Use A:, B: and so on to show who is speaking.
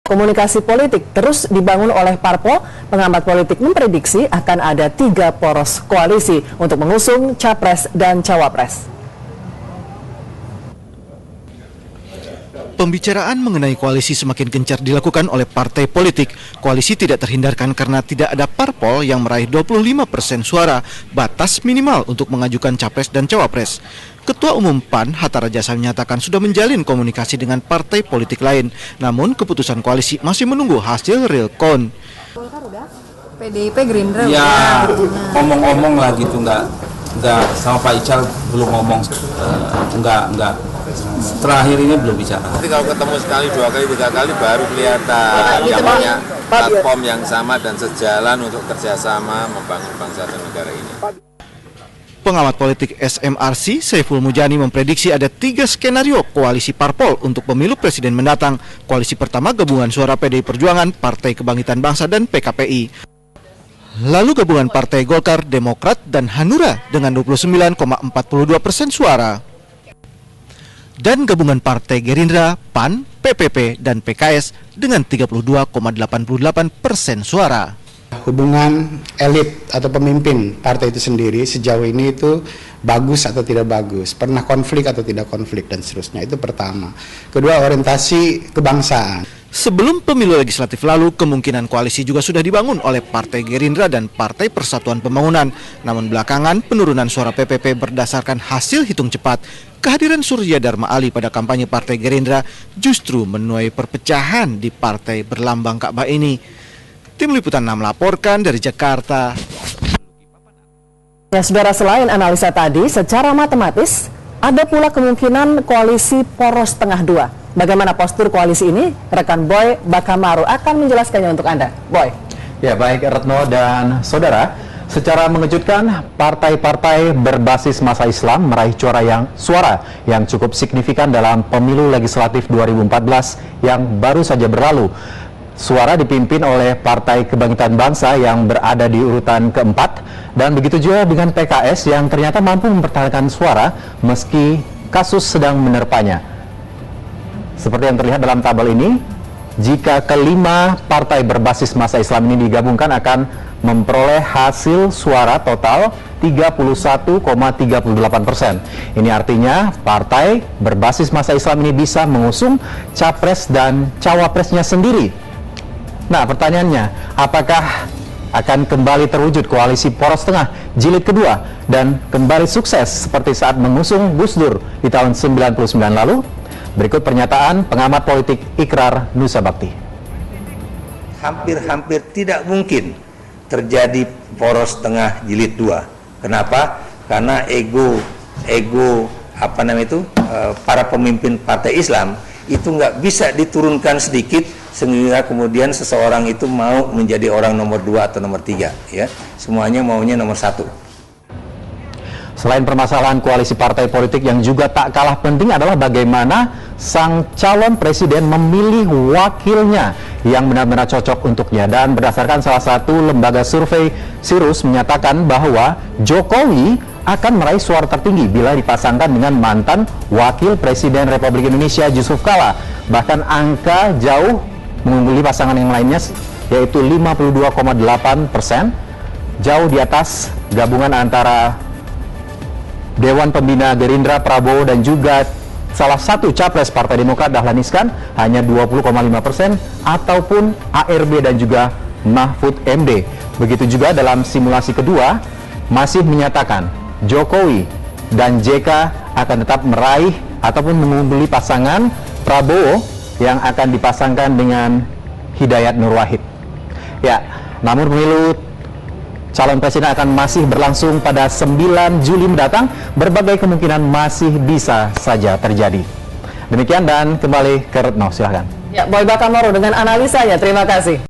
A: Komunikasi politik terus dibangun oleh parpol. Pengamat politik memprediksi akan ada 3 poros koalisi untuk mengusung capres dan cawapres.
B: Pembicaraan mengenai koalisi semakin gencar dilakukan oleh partai politik. Koalisi tidak terhindarkan karena tidak ada parpol yang meraih 25% suara, batas minimal untuk mengajukan capres dan cawapres. Ketua Umum PAN, Hatta Rajasa menyatakan sudah menjalin komunikasi dengan partai politik lain. Namun keputusan koalisi masih menunggu hasil real count.
C: PDIP, Gerindra
D: ya ngomong-ngomong lah gitu, nggak sama Pak Ical belum ngomong, nggak terakhir ini belum bicara.
E: Nanti kalau ketemu sekali, 2 kali, 3 kali baru kelihatan yang punya platform yang sama dan sejalan untuk kerjasama membangun bangsa dan negara ini.
B: Pengamat politik SMRC, Saiful Mujani memprediksi ada 3 skenario koalisi parpol untuk pemilu presiden mendatang. Koalisi pertama gabungan suara PDI Perjuangan, Partai Kebangkitan Bangsa, dan PKPI. Lalu gabungan Partai Golkar, Demokrat, dan Hanura dengan 29,42% suara. Dan gabungan Partai Gerindra, PAN, PPP, dan PKS dengan 32,88% suara.
F: Hubungan elit atau pemimpin partai itu sendiri sejauh ini itu bagus atau tidak bagus, pernah konflik atau tidak konflik, dan seterusnya. Itu pertama. Kedua, orientasi kebangsaan.
B: Sebelum pemilu legislatif lalu, kemungkinan koalisi juga sudah dibangun oleh Partai Gerindra dan Partai Persatuan Pembangunan. Namun belakangan penurunan suara PPP berdasarkan hasil hitung cepat. Kehadiran Surya Dharma Ali pada kampanye Partai Gerindra justru menuai perpecahan di partai berlambang Ka'bah ini. Tim Liputan 6 melaporkan dari Jakarta.
A: Ya, saudara, selain analisa tadi, secara matematis ada pula kemungkinan koalisi poros tengah 2. Bagaimana postur koalisi ini? Rekan Boy Bakamaru akan menjelaskannya untuk Anda. Boy.
G: Ya, baik Retno dan saudara. Secara mengejutkan, partai-partai berbasis massa Islam meraih suara yang cukup signifikan dalam pemilu legislatif 2014 yang baru saja berlalu. Suara dipimpin oleh Partai Kebangkitan Bangsa yang berada di urutan keempat, dan begitu juga dengan PKS yang ternyata mampu mempertahankan suara meski kasus sedang menerpanya. Seperti yang terlihat dalam tabel ini, jika kelima partai berbasis massa Islam ini digabungkan akan memperoleh hasil suara total 31,38%. Ini artinya partai berbasis massa Islam ini bisa mengusung capres dan cawapresnya sendiri. Nah, pertanyaannya, apakah akan kembali terwujud koalisi poros tengah jilid kedua dan kembali sukses seperti saat mengusung Gus Dur di tahun 99 lalu? Berikut pernyataan pengamat politik Ikrar Nusa Bakti.
H: Hampir tidak mungkin terjadi poros tengah jilid 2. Kenapa? Karena ego para pemimpin partai Islam itu nggak bisa diturunkan sedikit sehingga kemudian seseorang itu mau menjadi orang nomor 2 atau nomor 3, ya. Semuanya maunya nomor 1.
G: Selain permasalahan koalisi partai politik, yang juga tak kalah penting adalah bagaimana sang calon presiden memilih wakilnya yang benar-benar cocok untuknya. Dan berdasarkan salah satu lembaga survei Sirus menyatakan bahwa Jokowi akan meraih suara tertinggi bila dipasangkan dengan mantan Wakil Presiden Republik Indonesia Yusuf Kala. Bahkan angka jauh mengungguli pasangan yang lainnya, yaitu 52,8%, jauh di atas gabungan antara Dewan Pembina Gerindra Prabowo dan juga salah satu capres Partai Demokrat Dahlan Iskan hanya 20,5%, ataupun ARB dan juga Mahfud MD. Begitu juga dalam simulasi kedua masih menyatakan Jokowi dan JK akan tetap meraih ataupun mengungguli pasangan Prabowo yang akan dipasangkan dengan Hidayat Nur Wahid. Ya, namun pemilu calon presiden akan masih berlangsung pada 9 Juli mendatang. Berbagai kemungkinan masih bisa saja terjadi. Demikian, dan kembali ke Retno, silahkan.
A: Ya, Boy Bakamaru dengan analisanya. Terima kasih.